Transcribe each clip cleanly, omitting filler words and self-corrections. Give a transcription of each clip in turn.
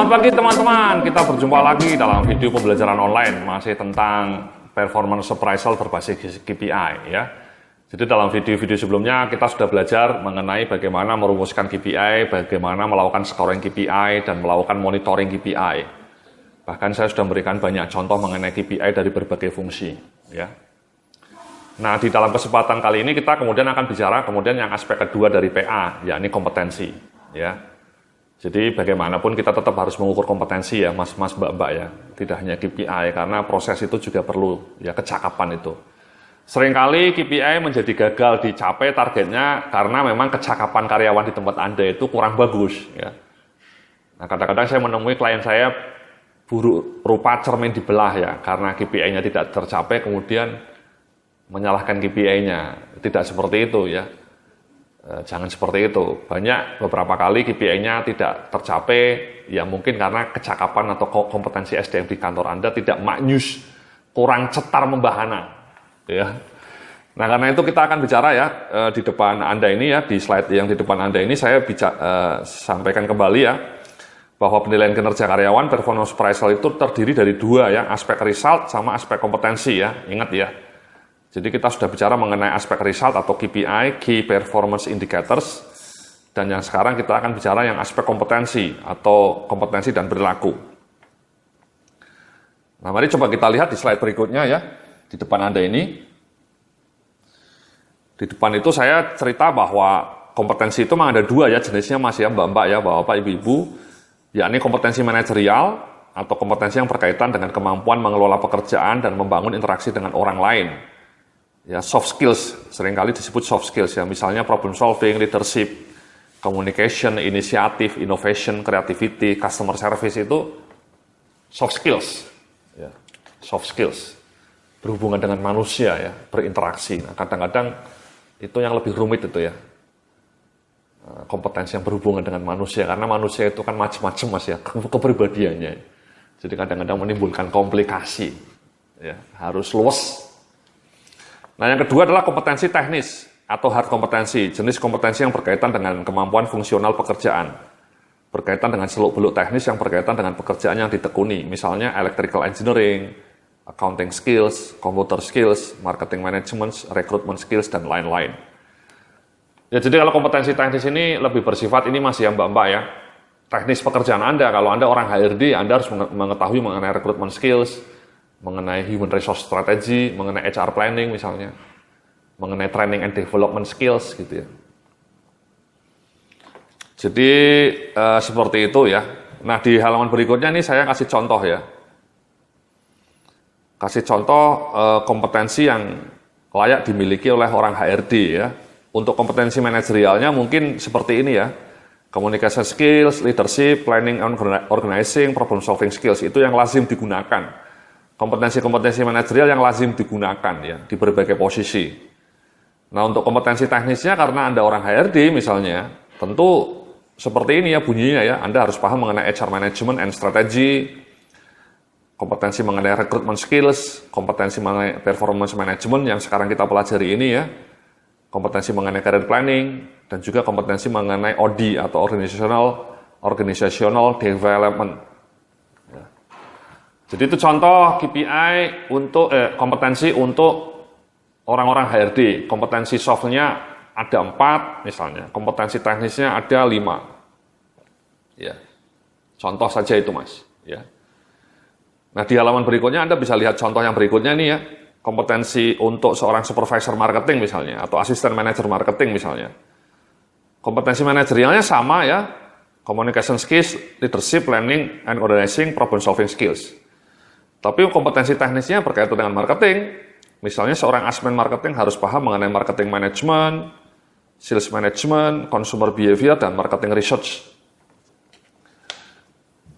Selamat pagi teman-teman, kita berjumpa lagi dalam video pembelajaran online masih tentang performance appraisal berbasis KPI ya. Jadi dalam video-video sebelumnya kita sudah belajar mengenai bagaimana merumuskan KPI, bagaimana melakukan scoring KPI dan melakukan monitoring KPI. Bahkan saya sudah memberikan banyak contoh mengenai KPI dari berbagai fungsi ya. Nah, di dalam kesempatan kali ini kita kemudian akan bicara yang aspek kedua dari PA, yakni kompetensi ya. Jadi bagaimanapun kita tetap harus mengukur kompetensi ya mas-mas mbak-mbak ya. Tidak hanya KPI karena proses itu juga perlu ya kecakapan itu. Seringkali KPI menjadi gagal dicapai targetnya karena memang kecakapan karyawan di tempat Anda itu kurang bagus ya. Nah, kadang-kadang saya menemui klien saya buruk rupa cermin dibelah ya karena KPI-nya tidak tercapai kemudian menyalahkan KPI-nya. Tidak seperti itu ya. Jangan seperti itu. Beberapa kali KPI-nya tidak tercapai, ya mungkin karena kecakapan atau kompetensi SDM di kantor Anda tidak maknyus, kurang cetar membahana. Ya. Nah, karena itu kita akan bicara ya di depan Anda ini ya, di slide yang di depan Anda ini saya sampaikan kembali ya, bahwa penilaian kinerja karyawan performance appraisal itu terdiri dari dua ya, aspek result sama aspek kompetensi ya, ingat ya. Jadi kita sudah bicara mengenai aspek result atau KPI, Key Performance Indicators, dan yang sekarang kita akan bicara yang aspek kompetensi atau kompetensi dan perilaku. Nah, mari coba kita lihat di slide berikutnya ya, di depan Anda ini. Di depan itu saya cerita bahwa kompetensi itu memang ada dua ya, jenisnya mas ya, mbak-mbak ya, bapak, ibu-ibu, yakni kompetensi manajerial atau kompetensi yang berkaitan dengan kemampuan mengelola pekerjaan dan membangun interaksi dengan orang lain. Ya, soft skills, seringkali disebut soft skills ya, misalnya problem solving, leadership, communication, inisiatif, innovation, creativity, customer service itu soft skills. Ya, soft skills, berhubungan dengan manusia ya, berinteraksi. Nah, kadang-kadang itu yang lebih rumit itu ya, kompetensi yang berhubungan dengan manusia, karena manusia itu kan macam-macam mas ya, kepribadiannya. Jadi kadang-kadang menimbulkan komplikasi, ya, harus luas. Nah, yang kedua adalah kompetensi teknis atau hard kompetensi, jenis kompetensi yang berkaitan dengan kemampuan fungsional pekerjaan, berkaitan dengan seluk-beluk teknis yang berkaitan dengan pekerjaan yang ditekuni, misalnya electrical engineering, accounting skills, computer skills, marketing management, recruitment skills, dan lain-lain. Ya, jadi kalau kompetensi teknis ini lebih bersifat ini masih ya mbak-mbak ya, teknis pekerjaan Anda. Kalau Anda orang HRD, Anda harus mengetahui mengenai recruitment skills, mengenai human resource strategy, mengenai HR planning misalnya, mengenai training and development skills gitu ya. Jadi seperti itu ya. Nah, di halaman berikutnya nih saya kasih contoh ya. Kasih contoh kompetensi yang layak dimiliki oleh orang HRD ya. Untuk kompetensi manajerialnya mungkin seperti ini ya. Communication skills, leadership, planning and organizing, problem solving skills itu yang lazim digunakan. Kompetensi-kompetensi manajerial yang lazim digunakan ya di berbagai posisi. Nah, untuk kompetensi teknisnya karena Anda orang HRD misalnya, tentu seperti ini ya bunyinya ya, Anda harus paham mengenai HR management and strategy, kompetensi mengenai recruitment skills, kompetensi mengenai performance management yang sekarang kita pelajari ini ya, kompetensi mengenai career planning, dan juga kompetensi mengenai OD atau organizational development. Jadi itu contoh KPI untuk kompetensi untuk orang-orang HRD. Kompetensi softnya ada 4 misalnya, kompetensi teknisnya ada 5. Ya, contoh saja itu mas. Ya. Nah, di halaman berikutnya Anda bisa lihat contoh yang berikutnya ini ya, kompetensi untuk seorang supervisor marketing misalnya atau asisten manajer marketing misalnya. Kompetensi manajerialnya sama ya, communication skills, leadership, planning and organizing, problem solving skills. Tapi kompetensi teknisnya berkaitan dengan marketing. Misalnya seorang asmen marketing harus paham mengenai marketing management, sales management, consumer behavior, dan marketing research.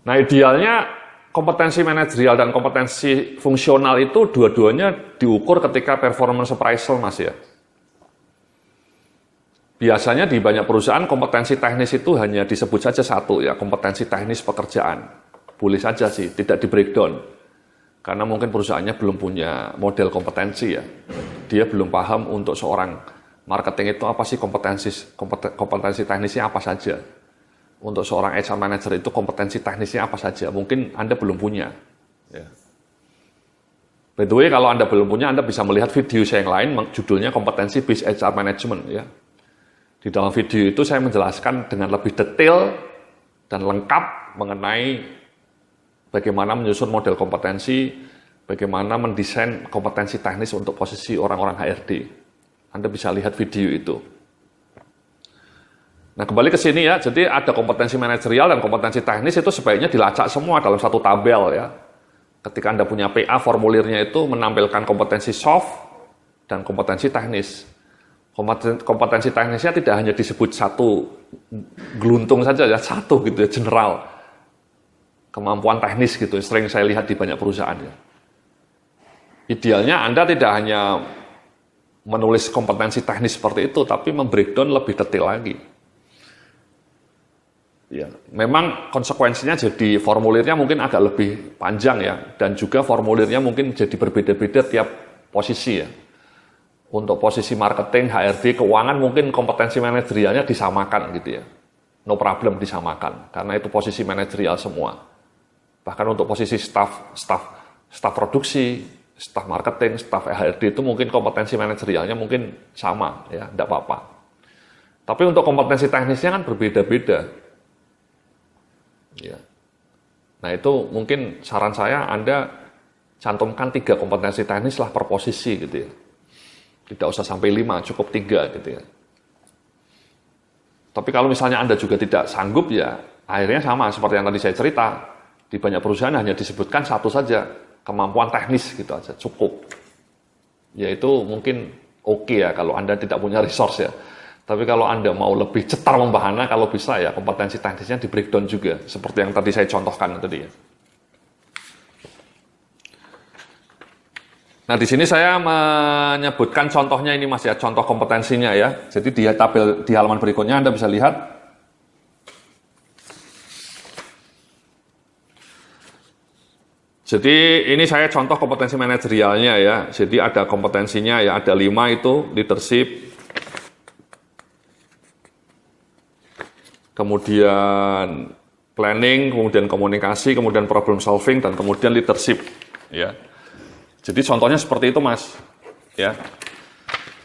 Nah, idealnya kompetensi manajerial dan kompetensi fungsional itu dua-duanya diukur ketika performance appraisal mas ya. Biasanya di banyak perusahaan kompetensi teknis itu hanya disebut saja satu ya, kompetensi teknis pekerjaan. Boleh saja sih, tidak di breakdown. Karena mungkin perusahaannya belum punya model kompetensi ya. Dia belum paham untuk seorang marketing itu apa sih kompetensi teknisnya apa saja. untuk seorang HR manager itu kompetensi teknisnya apa saja. Mungkin Anda belum punya. Ya. By the way, kalau Anda belum punya, Anda bisa melihat video saya yang lain, judulnya kompetensi based HR management. Ya. Di dalam video itu saya menjelaskan dengan lebih detail dan lengkap mengenai bagaimana menyusun model kompetensi, bagaimana mendesain kompetensi teknis untuk posisi orang-orang HRD. Anda bisa lihat video itu. Nah, kembali ke sini ya, jadi ada kompetensi manajerial dan kompetensi teknis itu sebaiknya dilacak semua dalam satu tabel ya. Ketika Anda punya PA, formulirnya itu menampilkan kompetensi soft dan kompetensi teknis. Kompetensi teknisnya tidak hanya disebut satu geluntung saja ya, satu gitu ya, general. Kemampuan teknis gitu, sering saya lihat di banyak perusahaan ya. Idealnya Anda tidak hanya menulis kompetensi teknis seperti itu, tapi membreakdown lebih detail lagi. Ya, memang konsekuensinya jadi formulirnya mungkin agak lebih panjang ya, dan juga formulirnya mungkin jadi berbeda-beda tiap posisi ya. Untuk posisi marketing, HRD, keuangan mungkin kompetensi manajerialnya disamakan gitu ya. No problem disamakan, karena itu posisi manajerial semua. Bahkan untuk posisi staf produksi, staf marketing, staf HRD itu mungkin kompetensi manajerialnya mungkin sama ya, tidak apa-apa. Tapi untuk kompetensi teknisnya kan berbeda-beda. Ya. Nah itu mungkin saran saya Anda cantumkan 3 kompetensi teknis lah per posisi gitu ya. Tidak usah sampai 5, cukup 3 gitu ya. Tapi kalau misalnya Anda juga tidak sanggup ya, akhirnya sama seperti yang tadi saya cerita. Di banyak perusahaan hanya disebutkan satu saja, kemampuan teknis gitu aja, cukup. Yaitu mungkin oke ya kalau Anda tidak punya resource ya. Tapi kalau Anda mau lebih cetar membahana, kalau bisa ya kompetensi teknisnya di breakdown juga, seperti yang tadi saya contohkan tadi ya. Nah, di sini saya menyebutkan contohnya ini Mas ya, contoh kompetensinya ya. Jadi di tabel di halaman berikutnya Anda bisa lihat. Jadi ini saya contoh kompetensi manajerialnya ya. Jadi ada kompetensinya ya, ada 5 itu, leadership, kemudian planning, kemudian komunikasi, kemudian problem solving, dan kemudian leadership. Ya. Jadi contohnya seperti itu Mas. Ya.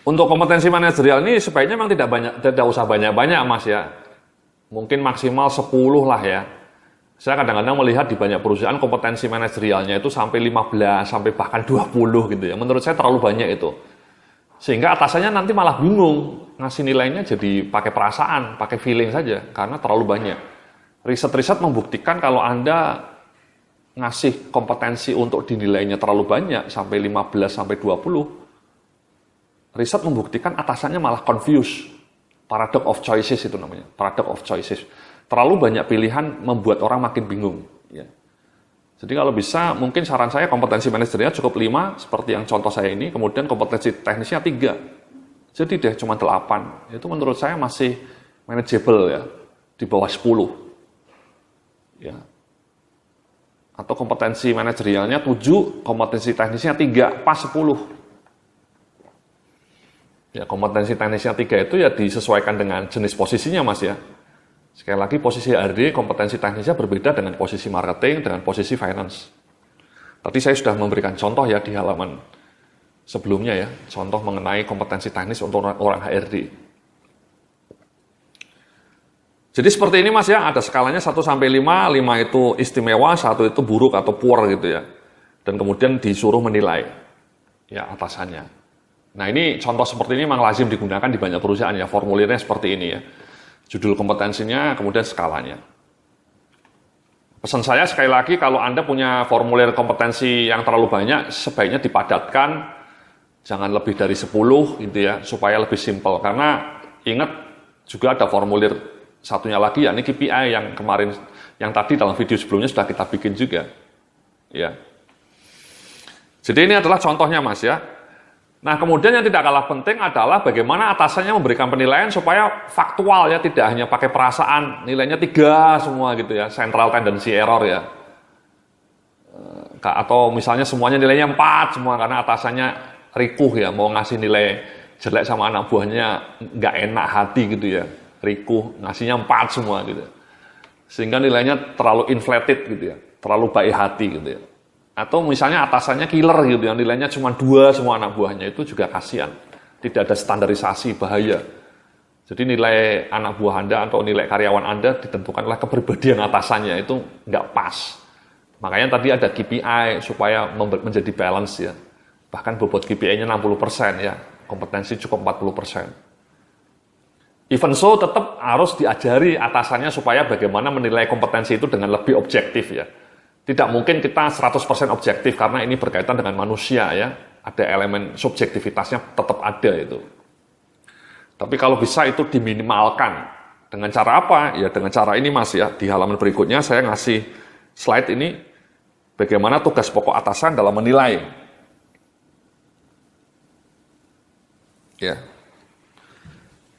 Untuk kompetensi manajerial ini sebaiknya memang tidak usah banyak-banyak Mas ya. Mungkin maksimal 10 lah ya. Saya kadang-kadang melihat di banyak perusahaan kompetensi manajerialnya itu sampai 15, sampai bahkan 20 gitu ya. Menurut saya terlalu banyak itu. Sehingga atasannya nanti malah bingung, ngasih nilainya jadi pakai perasaan, pakai feeling saja, karena terlalu banyak. Riset-riset membuktikan kalau Anda ngasih kompetensi untuk dinilainya terlalu banyak, sampai 15, sampai 20, riset membuktikan atasannya malah confused. Paradox of choices itu namanya, paradox of choices. Terlalu banyak pilihan membuat orang makin bingung. Ya. Jadi kalau bisa, mungkin saran saya kompetensi manajerial cukup 5, seperti yang contoh saya ini, kemudian kompetensi teknisnya 3. Jadi deh cuma 8. Itu menurut saya masih manageable ya, di bawah 10. Ya. Atau kompetensi manajerialnya 7, kompetensi teknisnya 3, pas 10. Ya, kompetensi teknisnya 3 itu ya disesuaikan dengan jenis posisinya Mas ya. Sekali lagi posisi HRD, kompetensi teknisnya berbeda dengan posisi marketing, dengan posisi finance. Tadi saya sudah memberikan contoh ya di halaman sebelumnya ya, contoh mengenai kompetensi teknis untuk orang HRD. Jadi seperti ini Mas ya, ada skalanya 1 sampai 5, 5 itu istimewa, 1 itu buruk atau poor gitu ya. Dan kemudian disuruh menilai ya atasannya. Nah ini contoh seperti ini memang lazim digunakan di banyak perusahaan ya, formulirnya seperti ini ya. Judul kompetensinya, kemudian skalanya. Pesan saya sekali lagi, kalau Anda punya formulir kompetensi yang terlalu banyak, sebaiknya dipadatkan, jangan lebih dari 10 gitu ya, supaya lebih simpel. Karena ingat juga ada formulir satunya lagi, yakni KPI yang kemarin, yang tadi dalam video sebelumnya sudah kita bikin juga. Ya. Jadi ini adalah contohnya Mas ya. Nah, kemudian yang tidak kalah penting adalah bagaimana atasannya memberikan penilaian supaya faktual ya, tidak hanya pakai perasaan, nilainya 3 semua gitu ya, central tendency error ya. Atau misalnya semuanya nilainya 4 semua karena atasannya rikuh ya, mau ngasih nilai jelek sama anak buahnya nggak enak hati gitu ya, rikuh, ngasihnya 4 semua gitu. sehingga nilainya terlalu inflated gitu ya, terlalu baik hati gitu ya. Atau misalnya atasannya killer gitu ya, nilainya cuma 2 semua anak buahnya, itu juga kasihan. Tidak ada standarisasi, bahaya. Jadi nilai anak buah Anda atau nilai karyawan Anda ditentukan oleh kepribadian atasannya, itu nggak pas. Makanya tadi ada KPI supaya menjadi balance ya. Bahkan bobot KPI-nya 60% ya, kompetensi cukup 40%. Even so tetap harus diajari atasannya supaya bagaimana menilai kompetensi itu dengan lebih objektif ya. Tidak mungkin kita 100% objektif karena ini berkaitan dengan manusia ya. Ada elemen subjektivitasnya tetap ada itu. Tapi kalau bisa itu diminimalkan. Dengan cara apa? Ya dengan cara ini Mas ya. Di halaman berikutnya saya ngasih slide ini bagaimana tugas pokok atasan dalam menilai. Ya.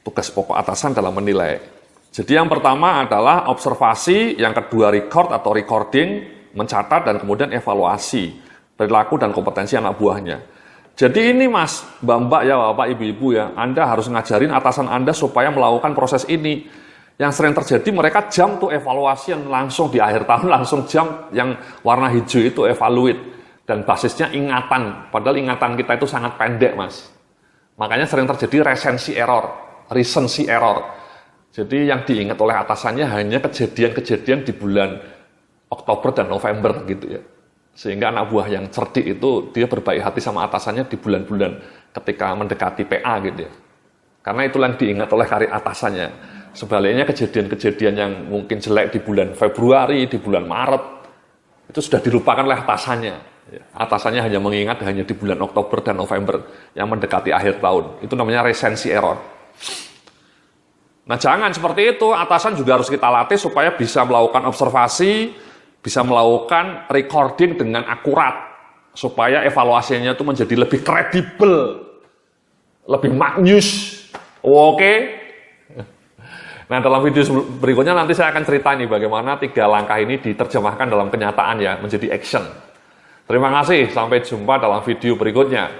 Tugas pokok atasan dalam menilai. Jadi yang pertama adalah observasi, yang kedua record atau recording, mencatat dan kemudian evaluasi perilaku dan kompetensi anak buahnya. Jadi ini Mas, Mbak-mbak ya, Bapak, Ibu-ibu ya, Anda harus ngajarin atasan Anda supaya melakukan proses ini. Yang sering terjadi mereka jam tuh evaluasi yang langsung di akhir tahun, langsung jam yang warna hijau itu evaluate. Dan basisnya ingatan, padahal ingatan kita itu sangat pendek Mas. Makanya sering terjadi recency error. Jadi yang diingat oleh atasannya hanya kejadian-kejadian di bulan Oktober dan November gitu ya. Sehingga anak buah yang cerdik itu dia berbaik hati sama atasannya di bulan-bulan ketika mendekati PA gitu ya. Karena itulah yang diingat oleh karya atasannya. Sebaliknya kejadian-kejadian yang mungkin jelek di bulan Februari, di bulan Maret, itu sudah dilupakan oleh atasannya. Atasannya hanya mengingat hanya di bulan Oktober dan November yang mendekati akhir tahun. Itu namanya recency error. Nah jangan seperti itu, atasan juga harus kita latih supaya bisa melakukan observasi, bisa melakukan recording dengan akurat, supaya evaluasinya itu menjadi lebih kredibel, lebih magnus. Oke? Nah dalam video berikutnya nanti saya akan cerita nih bagaimana 3 langkah ini diterjemahkan dalam kenyataan ya, menjadi action. Terima kasih, sampai jumpa dalam video berikutnya.